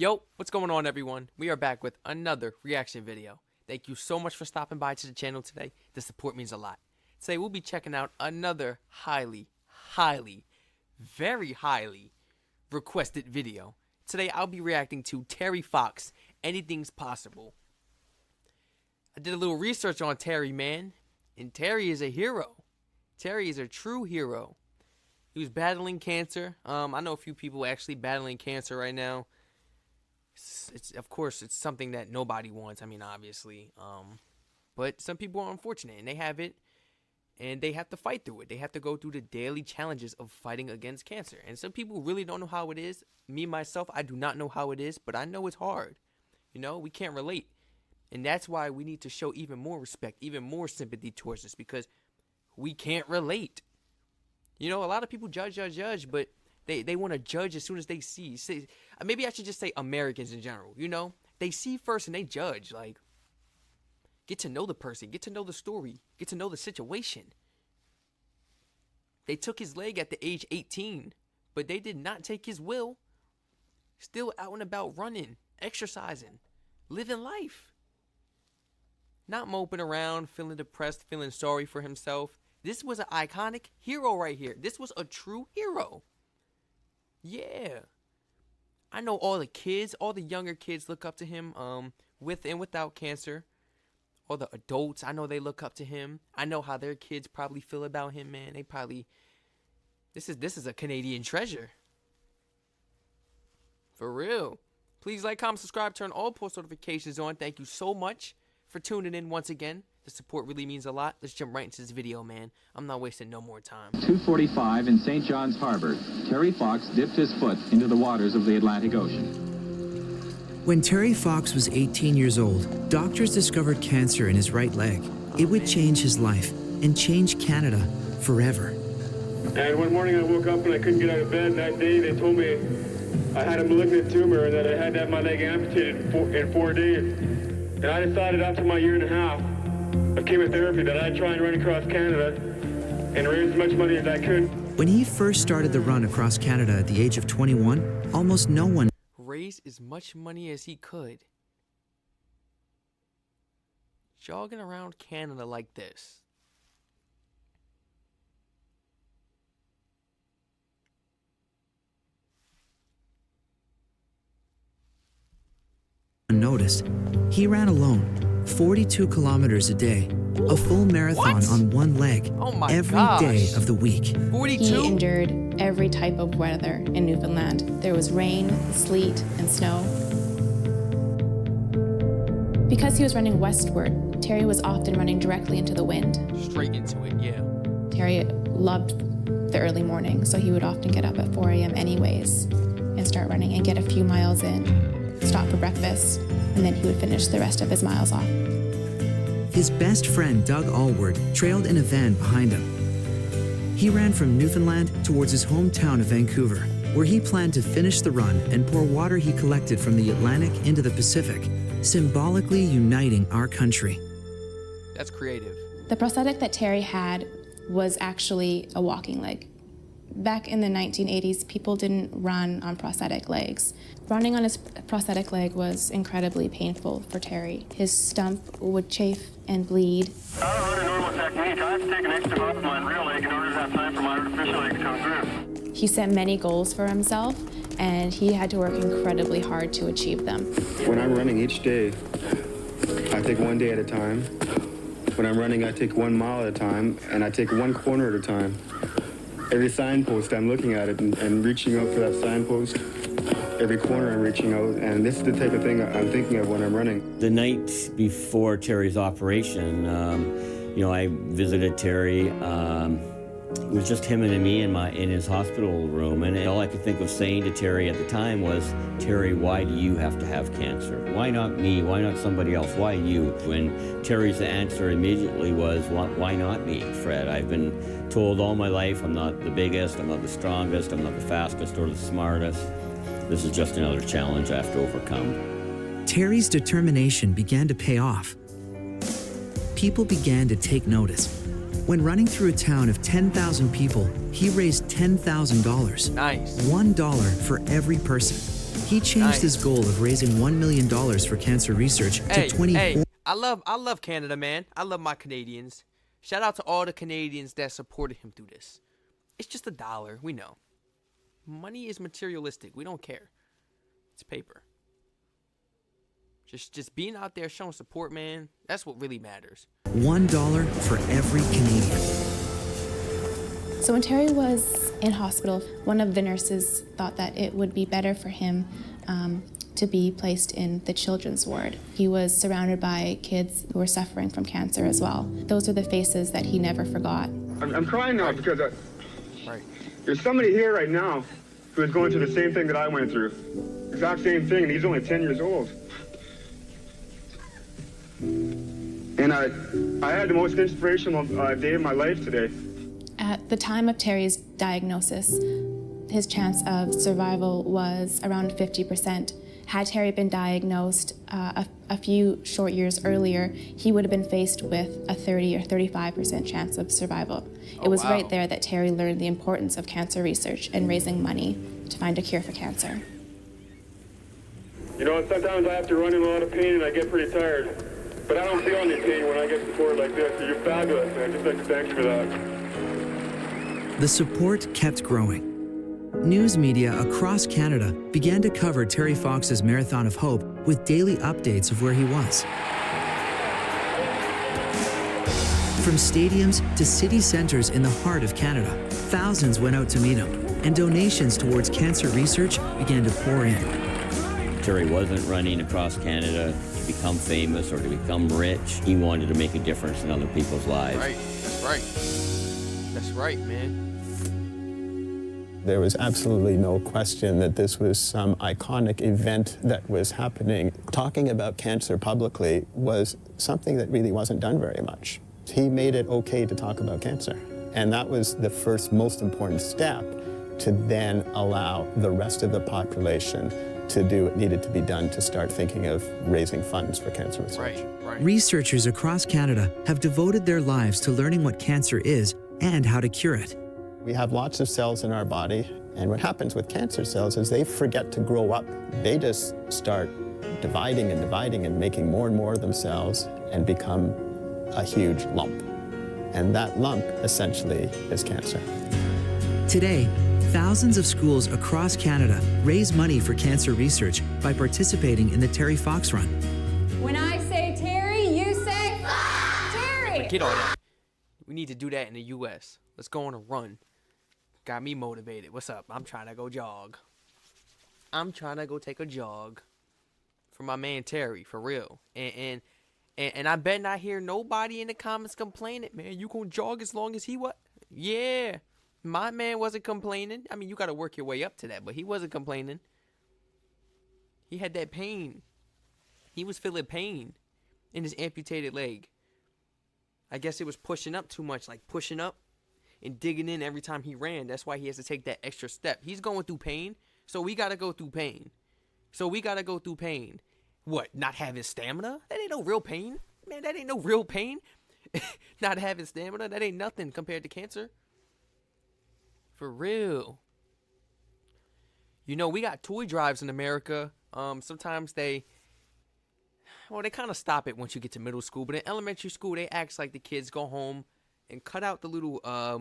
Yo, what's going on everyone? We are back with another reaction video. Thank you so much for stopping by to the channel today. The support means a lot. Today we'll be checking out another very highly requested video. Today I'll be reacting to Terry Fox, Anything's Possible. I did a little research on Terry, man, and Terry is a hero. Terry is a true hero. He was battling cancer. I know a few people actually battling cancer right now. It's of course it's something that nobody wants. I mean, obviously, but some people are unfortunate and they have it, and they have to fight through it. They have to go through the daily challenges of fighting against cancer. And some people really don't know how it is. Me myself, I do not know how it is, but I know it's hard. You know, we can't relate, and that's why we need to show even more respect, even more sympathy towards this, because we can't relate. You know, a lot of people judge, but they want to judge as soon as they see. Maybe I should just say Americans in general, you know? They see first and they judge. Like, get to know the person, get to know the story, get to know the situation. They took his leg at the age 18, but they did not take his will. Still out and about running, exercising, living life. Not moping around, feeling depressed, feeling sorry for himself. This was an iconic hero right here. This was a true hero. Yeah. I know all the kids, all the younger kids look up to him, with and without cancer. All the adults, I know they look up to him. I know how their kids probably feel about him, man. They probably, this is a Canadian treasure. For real. Please like, comment, subscribe, turn all post notifications on. Thank you so much for tuning in once again. The support really means a lot. Let's jump right into this video, man. I'm not wasting no more time. 2:45 in St. John's Harbor, Terry Fox dipped his foot into the waters of the Atlantic Ocean. When Terry Fox was 18 years old, doctors discovered cancer in his right leg. It would change his life and change Canada forever. And one morning I woke up and I couldn't get out of bed. That day they told me I had a malignant tumor and that I had to have my leg amputated in 4 days. And I decided after my year and a half of chemotherapy that I'd try and run across Canada and raise as much money as I could. When he first started the run across Canada at the age of 21, almost no one Raise as much money as he could. Jogging around Canada like this. noticed. He ran alone, 42 kilometers a day, a full marathon on one leg, every day of the week. 42? He endured every type of weather in Newfoundland. There was rain, sleet, and snow. Because he was running westward, Terry was often running directly into the wind. Straight into it, yeah. Terry loved the early morning, so he would often get up at 4 a.m. anyways and start running and get a few miles in, stop for breakfast, and then he would finish the rest of his miles off. His best friend, Doug Allward, trailed in a van behind him. He ran from Newfoundland towards his hometown of Vancouver, where he planned to finish the run and pour water he collected from the Atlantic into the Pacific, symbolically uniting our country. That's creative. The prosthetic that Terry had was actually a walking leg. Back in the 1980s, people didn't run on prosthetic legs. Running on his prosthetic leg was incredibly painful for Terry. His stump would chafe and bleed. I don't run a normal technique. I have to take an extra off my real leg in order to have time for my artificial leg to come through. He set many goals for himself, and he had to work incredibly hard to achieve them. When I'm running each day, I take one day at a time. When I'm running, I take 1 mile at a time, and I take one corner at a time. Every signpost, I'm looking at it and reaching out for that signpost. Every corner, I'm reaching out, and this is the type of thing I'm thinking of when I'm running. The night before Terry's operation, I visited Terry. It was just him and me in his hospital room, and all I could think of saying to Terry at the time was, "Terry, why do you have to have cancer? Why not me? Why not somebody else? Why you?" And Terry's answer immediately was, "Why not me, Fred? I've been told all my life I'm not the biggest, I'm not the strongest, I'm not the fastest or the smartest. This is just another challenge I have to overcome." Terry's determination began to pay off. People began to take notice. When running through a town of 10,000 people, he raised $10,000. Nice. $1 for every person. He changed his goal of raising $1 million for cancer research to 24. I love Canada, man. I love my Canadians. Shout out to all the Canadians that supported him through this. It's just $1. We know. Money is materialistic. We don't care. It's paper. Just being out there showing support, man. That's what really matters. $1 for every Canadian. So when Terry was in hospital, one of the nurses thought that it would be better for him to be placed in the children's ward. He was surrounded by kids who were suffering from cancer as well. Those are the faces that he never forgot. I'm crying now because there's somebody here right now who is going through the same thing that I went through. Exact same thing, and he's only 10 years old. And I had the most inspirational day of my life today. At the time of Terry's diagnosis, his chance of survival was around 50%. Had Terry been diagnosed a few short years earlier, he would have been faced with a 30 or 35% chance of survival. It was right there that Terry learned the importance of cancer research and raising money to find a cure for cancer. You know, sometimes I have to run in a lot of pain and I get pretty tired. But I don't feel any pain when I get support like this. So you're fabulous, man. Just like to thank you for that. The support kept growing. News media across Canada began to cover Terry Fox's Marathon of Hope with daily updates of where he was. From stadiums to city centers in the heart of Canada, thousands went out to meet him, and donations towards cancer research began to pour in. Terry wasn't running across Canada to become famous or to become rich. He wanted to make a difference in other people's lives. Right, that's right. That's right, man. There was absolutely no question that this was some iconic event that was happening. Talking about cancer publicly was something that really wasn't done very much. He made it okay to talk about cancer. And that was the first most important step to then allow the rest of the population to do what needed to be done to start thinking of raising funds for cancer research. Right. Researchers across Canada have devoted their lives to learning what cancer is and how to cure it. We have lots of cells in our body, and what happens with cancer cells is they forget to grow up. They just start dividing and making more and more of themselves and become a huge lump. And that lump essentially is cancer. Today, thousands of schools across Canada raise money for cancer research by participating in the Terry Fox Run. When I say Terry, you say Terry. Get all that. We need to do that in the U.S. Let's go on a run. Got me motivated. What's up? I'm trying to go jog. I'm trying to go take a jog for my man Terry, for real. And I bet not hear nobody in the comments complaining, man, you gonna jog as long as he was? Yeah. My man wasn't complaining. I mean, you got to work your way up to that, but he wasn't complaining. He had that pain. He was feeling pain in his amputated leg. I guess it was pushing up too much, like pushing up and digging in every time he ran. That's why he has to take that extra step. He's going through pain, so we got to go through pain. What, not having stamina? That ain't no real pain. Man, that ain't no real pain. Not having stamina, that ain't nothing compared to cancer. For real. You know, we got toy drives in America. Sometimes they kind of stop it once you get to middle school. But in elementary school, they act like the kids go home and cut out the little, I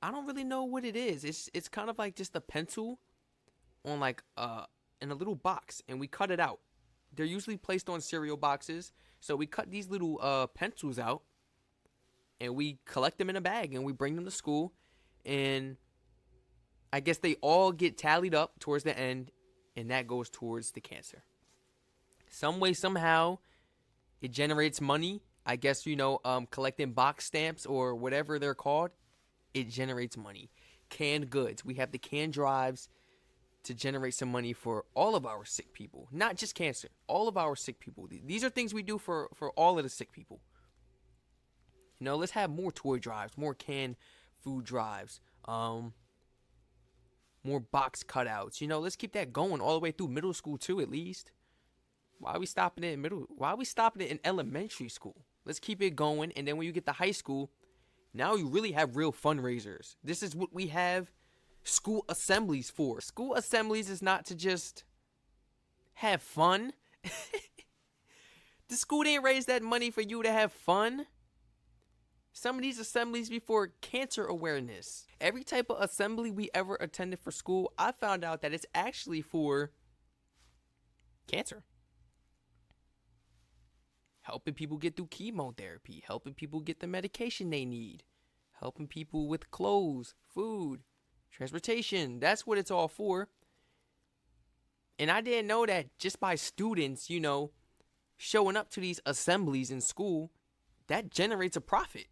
don't really know what it is. It's kind of like just a pencil on like, in a little box. And we cut it out. They're usually placed on cereal boxes. So we cut these little pencils out. And we collect them in a bag. And we bring them to school. And I guess they all get tallied up towards the end, and that goes towards the cancer. Some way, somehow, it generates money. I guess, collecting box stamps or whatever they're called, it generates money. Canned goods. We have the canned drives to generate some money for all of our sick people. Not just cancer. All of our sick people. These are things we do for all of the sick people. Let's have more toy drives, more canned food drives, more box cutouts. Let's keep that going all the way through middle school too, at least. Why are we stopping it in Why are we stopping it in elementary school? Let's keep it going, and then when you get to high school, now you really have real fundraisers. This is what we have school assemblies for? School assemblies is not to just have fun. The school didn't raise that money for you to have fun. Some of these assemblies be for cancer awareness. Every type of assembly we ever attended for school, I found out that it's actually for cancer. Helping people get through chemotherapy, helping people get the medication they need, helping people with clothes, food, transportation. That's what it's all for. And I didn't know that just by students, showing up to these assemblies in school, that generates a profit.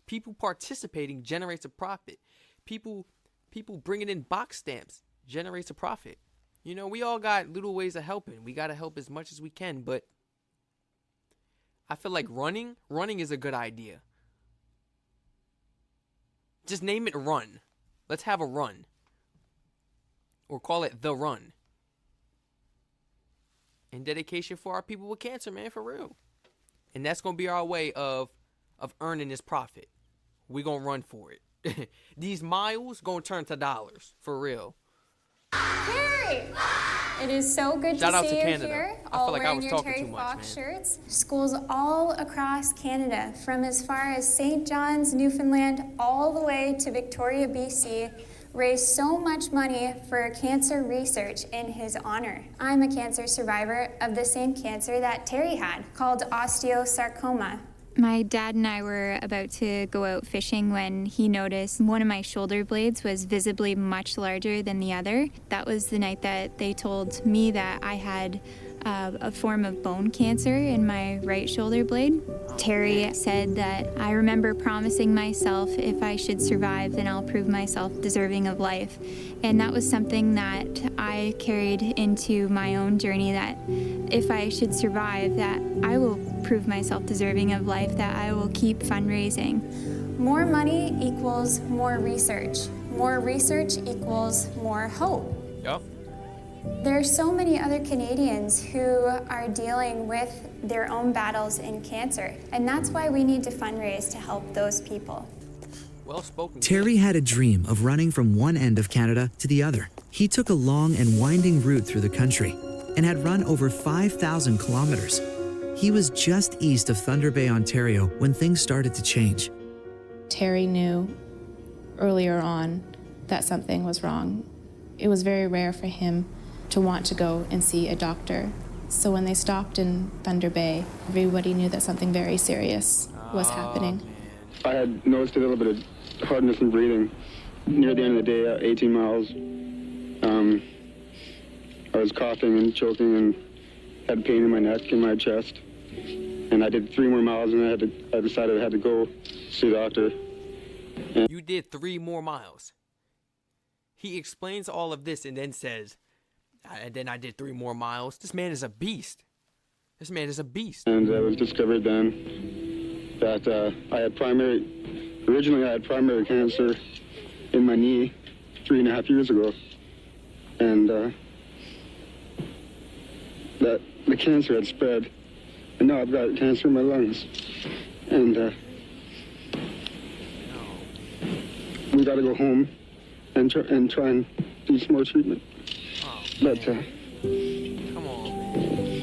People participating generates a profit. People bringing in box stamps generates a profit. We all got little ways of helping. We got to help as much as we can, but I feel like running is a good idea. Just name it Run. Let's have a run. Or call it The Run. And dedication for our people with cancer, man, for real. And that's going to be our way of earning this profit. We're going to run for it. These miles going to turn to dollars, for real. Terry! It is so good Shout to out see to you Canada. here, I all feel like I wearing was your talking Terry too much, Fox man. shirts. Schools all across Canada, from as far as St. John's, Newfoundland, all the way to Victoria, BC, raised so much money for cancer research in his honor. I'm a cancer survivor of the same cancer that Terry had, called osteosarcoma. My dad and I were about to go out fishing when he noticed one of my shoulder blades was visibly much larger than the other. That was the night that they told me that I had a form of bone cancer in my right shoulder blade. Terry said that I remember promising myself if I should survive, then I'll prove myself deserving of life. And that was something that I carried into my own journey, that if I should survive, that I will prove myself deserving of life, that I will keep fundraising. More money equals more research. More research equals more hope. Yep. There are so many other Canadians who are dealing with their own battles in cancer, and that's why we need to fundraise to help those people. Well spoken. Terry had a dream of running from one end of Canada to the other. He took a long and winding route through the country and had run over 5,000 kilometers. He was just east of Thunder Bay, Ontario, when things started to change. Terry knew earlier on that something was wrong. It was very rare for him to want to go and see a doctor. So when they stopped in Thunder Bay, everybody knew that something very serious was happening. I had noticed a little bit of hardness in breathing. Near the end of the day, 18 miles, I was coughing and choking and had pain in my neck and my chest. And I did 3 more miles, and I decided I had to go see the doctor. You did 3 more miles. He explains all of this and then says, and then I did 3 more miles. This man is a beast. This man is a beast. And it was discovered then that originally I had primary cancer in my knee 3.5 years ago. And that the cancer had spread. And now I've got cancer in my lungs. And we got to go home and try and do some more treatment. Oh, But come on, man.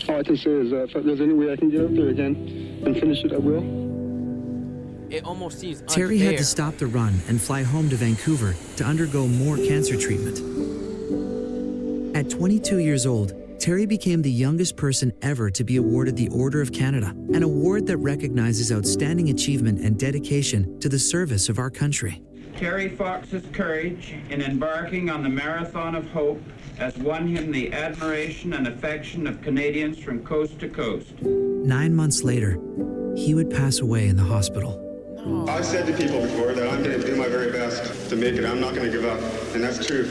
all I can say is if there's any way I can get out there again and finish it, I will. It almost seems unfair. Terry had to stop the run and fly home to Vancouver to undergo more cancer treatment. At 22 years old, Terry became the youngest person ever to be awarded the Order of Canada, an award that recognizes outstanding achievement and dedication to the service of our country. Terry Fox's courage in embarking on the Marathon of Hope has won him the admiration and affection of Canadians from coast to coast. 9 months later, he would pass away in the hospital. I've said to people before that I'm going to do my very best to make it. I'm not going to give up, and that's true.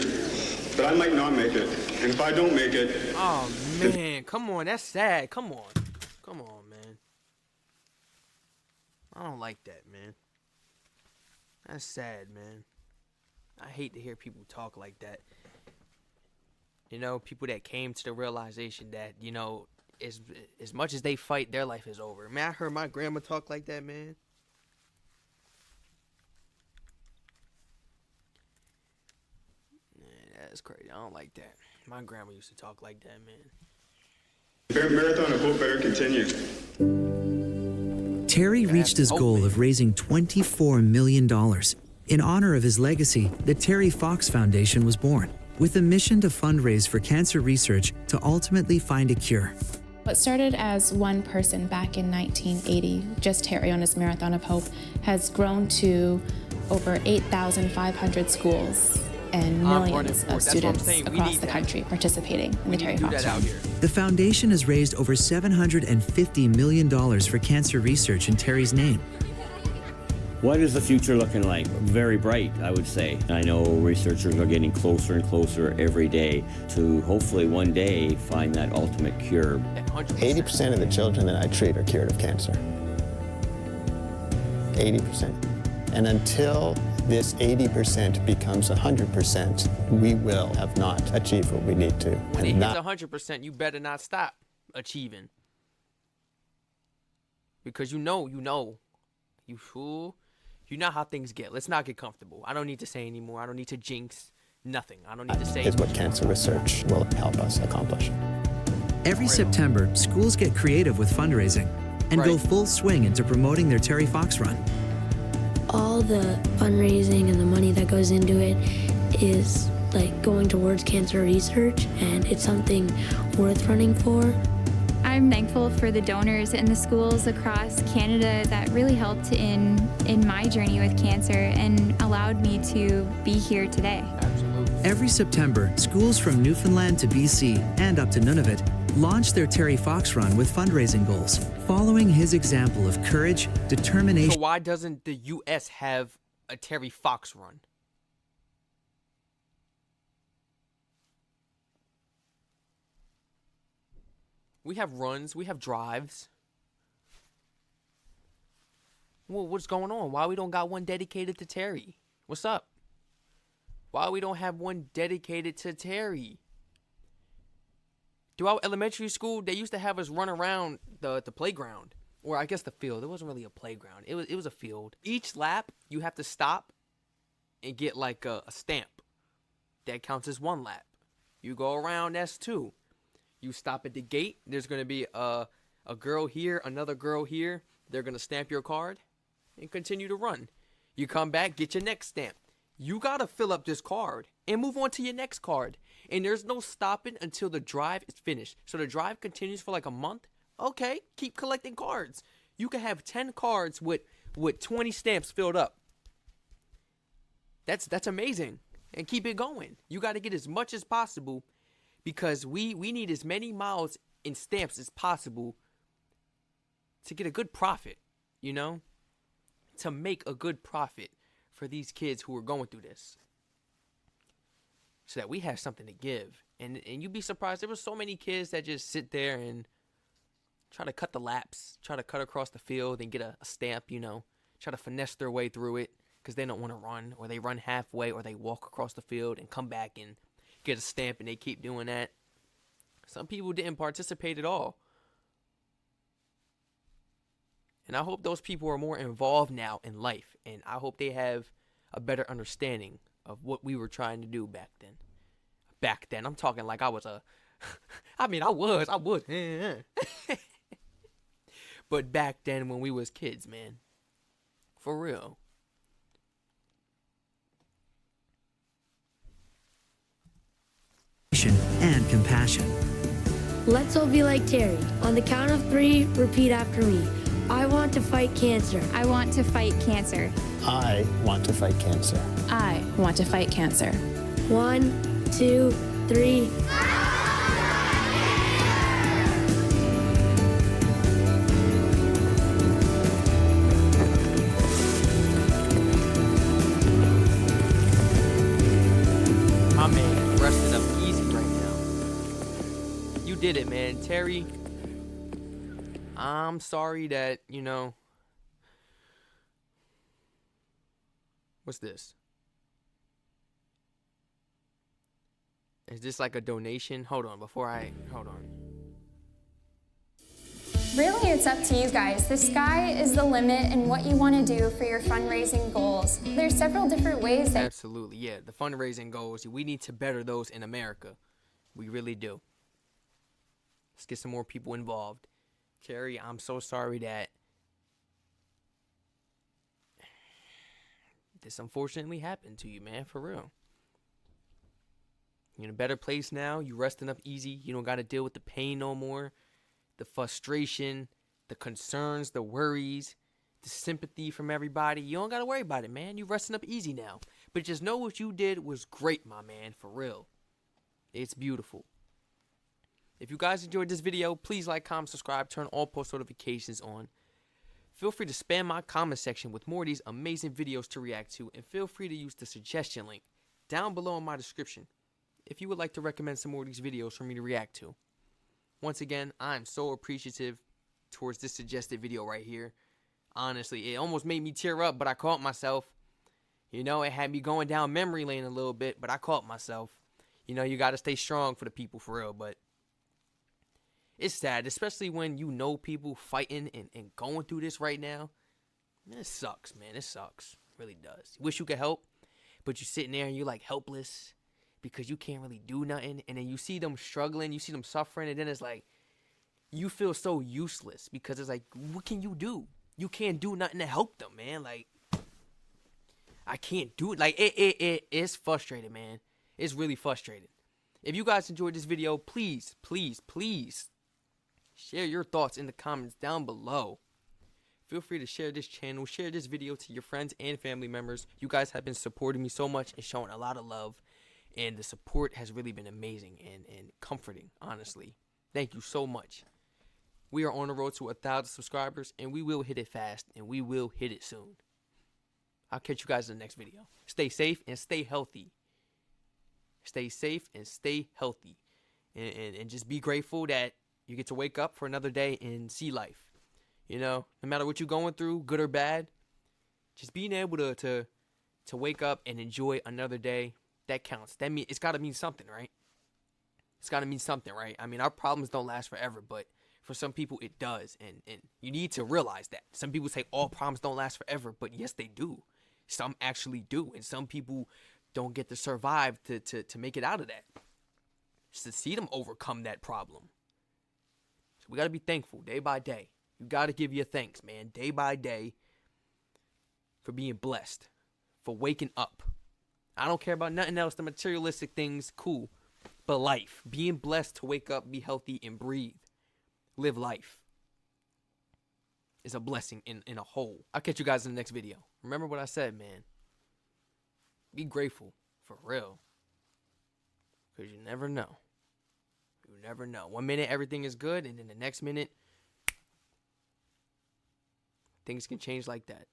But I might not make it, and if I don't make it... Oh, man, come on, that's sad. Come on, man. I don't like that, man. That's sad, man. I hate to hear people talk like that. People that came to the realization that, as much as they fight, their life is over. Man, I heard my grandma talk like that, man. That's crazy. I don't like that. My grandma used to talk like that, man. Marathon of Hope better continue. Terry reached his goal of raising $24 million. In honor of his legacy, the Terry Fox Foundation was born, with a mission to fundraise for cancer research to ultimately find a cure. What started as one person back in 1980, just Terry on his Marathon of Hope, has grown to over 8,500 schools and millions of students across the country participating in the Terry Fox Run. The foundation has raised over $750 million for cancer research in Terry's name. What is the future looking like? Very bright, I would say. I know researchers are getting closer and closer every day to hopefully one day find that ultimate cure. 80% of the children that I treat are cured of cancer. 80%. And until this 80% becomes 100%, we will have not achieved what we need to. When it hits 100%, you better not stop achieving. Because you know how things get. Let's not get comfortable. I don't need to say anymore. I don't need to jinx nothing. I don't need to say is what cancer research will help us accomplish. Every September, schools get creative with fundraising and go full swing into promoting their Terry Fox Run. All the fundraising and the money that goes into it is like going towards cancer research, and it's something worth running for. I'm thankful for the donors in the schools across Canada that really helped in my journey with cancer and allowed me to be here today. Every September, schools from Newfoundland to BC and up to Nunavut launch their Terry Fox Run with fundraising goals, following his example of courage, determination. So why doesn't the U.S. have a Terry Fox Run? We have runs, we have drives. Well, what's going on? Why we don't got one dedicated to Terry? What's up? Why we don't have one dedicated to Terry? Throughout elementary school, they used to have us run around the playground. Or I guess the field. It wasn't really a playground. It was a field. Each lap, you have to stop and get like a stamp. That counts as one lap. You go around, that's two. You stop at the gate. There's going to be a girl here, another girl here. They're going to stamp your card and continue to run. You come back, get your next stamp. You got to fill up this card and move on to your next card. And there's no stopping until the drive is finished. So the drive continues for like a month. Okay, keep collecting cards. You can have 10 cards with 20 stamps filled up. That's amazing. And keep it going. You got to get as much as possible, because we need as many miles in stamps as possible to get a good profit, you know? To make a good profit for these kids who are going through this. So that we have something to give. And you'd be surprised, there were so many kids that just sit there and try to cut the laps, try to cut across the field and get a stamp, you know? Try to finesse their way through it because they don't want to run, or they run halfway, or they walk across the field and come back and get a stamp, and they keep doing that. Some people didn't participate at all. And I hope those people are more involved now in life, and I hope they have a better understanding of what we were trying to do back then. Back then, I'm talking like I was a I was but back then when we was kids, man. For real. And compassion. Let's all be like Terry. On the count of 3, repeat after me. I want to fight cancer. I want to fight cancer. I want to fight cancer. I want to fight cancer. 1, 2, 3. My man resting up easy right now. You did it, man. Terry, I'm sorry that, you know. What's this? Is this like a donation? Hold on, hold on. Really, it's up to you guys. The sky is the limit in what you want to do for your fundraising goals. There's several different ways that Absolutely, yeah. The fundraising goals, we need to better those in America. We really do. Let's get some more people involved. Terry, I'm so sorry that this unfortunately happened to you, man, for real. You're in a better place now. You resting up easy. You don't got to deal with the pain no more. The frustration, the concerns, the worries, the sympathy from everybody. You don't got to worry about it, man. You resting up easy now. But just know what you did was great, my man, for real. It's beautiful. If you guys enjoyed this video, please like, comment, subscribe, turn all post notifications on. Feel free to spam my comment section with more of these amazing videos to react to, and feel free to use the suggestion link down below in my description if you would like to recommend some more of these videos for me to react to. Once again, I'm so appreciative towards this suggested video right here. Honestly, it almost made me tear up, but I caught myself. You know, it had me going down memory lane a little bit, but I caught myself. You know, you got to stay strong for the people for real, but it's sad, especially when you know people fighting and going through this right now. Man, it sucks, man. It sucks. It really does. You wish you could help, but you're sitting there and you're like helpless because you can't really do nothing. And then you see them struggling, you see them suffering, and then it's like you feel so useless because it's like, what can you do? You can't do nothing to help them, man. Like, I can't do it. Like, it's frustrating, man. It's really frustrating. If you guys enjoyed this video, please, please, please share your thoughts in the comments down below. Feel free to share this channel, share this video to your friends and family members. You guys have been supporting me so much and showing a lot of love. And the support has really been amazing and comforting, honestly. Thank you so much. We are on the road to 1,000 subscribers, and we will hit it fast, and we will hit it soon. I'll catch you guys in the next video. Stay safe and stay healthy. Stay safe and stay healthy. And just be grateful that you get to wake up for another day and see life. You know, no matter what you're going through, good or bad, just being able to wake up and enjoy another day, that counts. That means it's got to mean something, right? It's got to mean something, right? I mean, our problems don't last forever, but for some people it does, and you need to realize that. Some people say all problems don't last forever, but yes, they do. Some actually do, and some people don't get to survive to make it out of that. Just to see them overcome that problem. So we got to be thankful day by day. You got to give your thanks, man, day by day, for being blessed, for waking up. I don't care about nothing else. The materialistic things, cool. But life, being blessed to wake up, be healthy, and breathe, live life, is a blessing in a whole. I'll catch you guys in the next video. Remember what I said, man. Be grateful, for real. Because you never know. You never know. 1 minute, everything is good, and then the next minute, things can change like that.